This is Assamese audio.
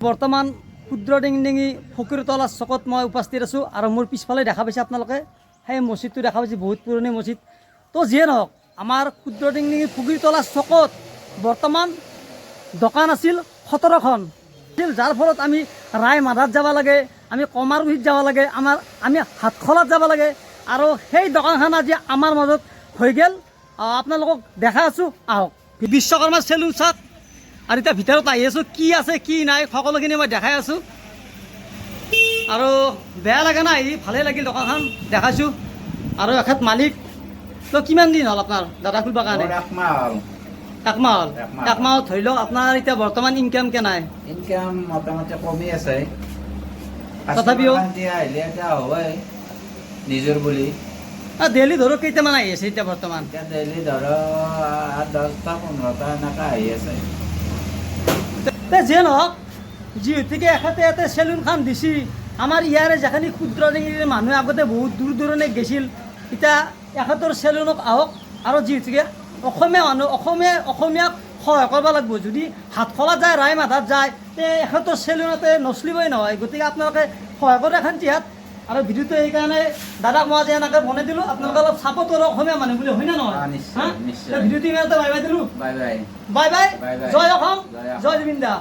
বৰ্তমান ক্ষুদ্ৰ ডিঙি ফকীৰতলা চকত মই উপস্থিত আছোঁ আৰু মোৰ পিছফালে দেখা পাইছে আপোনালোকে সেই মছজিদটো দেখা পাইছে বহুত পুৰণি মছজিদ। তো যিয়ে নহওক আমাৰ ক্ষুদ্ৰ ডিঙি ফকীৰতলা চকত বৰ্তমান দোকান আছিল 17খন, যাৰ ফলত আমি ৰাই মাধাত যাব লাগে, আমি কমাৰগুৰিত যাব লাগে, আমি হাটখোলাত যাব লাগে আৰু সেই দোকানখন আজি আমাৰ মাজত হৈ গ'ল। আপোনালোকক দেখা আছোঁ, আহক। বিশ্বকৰ্মা চেলুন চাওক আৰু এতিয়া ভিতৰত আহি আছোঁ, কি আছে কি নাই সকলোখিনি মই দেখাই আছোঁ আৰু বেয়া লাগে না, আহি ভালেই লাগিল দোকানখন দেখাইছোঁ আৰু এখেত মালিক। তো কিমান দিন হ'ল আপোনাৰ দাদা খুলিবৰ কাৰণে? একমাহ হ'ল। একমাহত ধৰি লওক আপোনাৰ এতিয়া বৰ্তমান ইনকাম কে নাই? ইনকাম মোটামুটি কমি আছে, তথাপিও আহিলে এতিয়া হয় নিজৰ বুলি। ডেইলি ধৰক কেইটামান আহি আছে এতিয়া বৰ্তমান? এতিয়া ডেইলি ধৰক 10টা 15টা এনেকুৱা আহি আছে। যিয়ে নহওক, যিহেতুকে এখেতে ইয়াতে চেলুনখন দিছি, আমাৰ ইয়াৰে যিখিনি ক্ষুদ্ৰ ডিঙিৰ মানুহে আগতে বহুত দূৰ দূৰণিত গৈছিল, এতিয়া এখেতৰ চেলুনত আহক আৰু যিহেতুকে অসমীয়া মানুহ অসমীয়াক সহায় কৰিব লাগিব। যদি হাটখোলা যায়, ৰাই মাধাত যায়, তে এখেতৰ চেলুনতে নচলিবই নহয়। গতিকে আপোনালোকে সহায় কৰে এখন যিহাত। আৰু ভিডিঅ'টো সেইকাৰণে দাদাক মই আজি এনেকৈ বনাই দিলোঁ, আপোনালোকে অলপ চাপৰ্ট কৰক অসমীয়া মানুহ বুলি, হয় নে নহয়? নিশ্চয় নিশ্চয়। ভিডিঅ'টো ইমান এটা বাই বাই দিলোঁ। Bye bye bye bye. Bye bye. জয় অসম, জয় অসম। জয় জুবিন দা।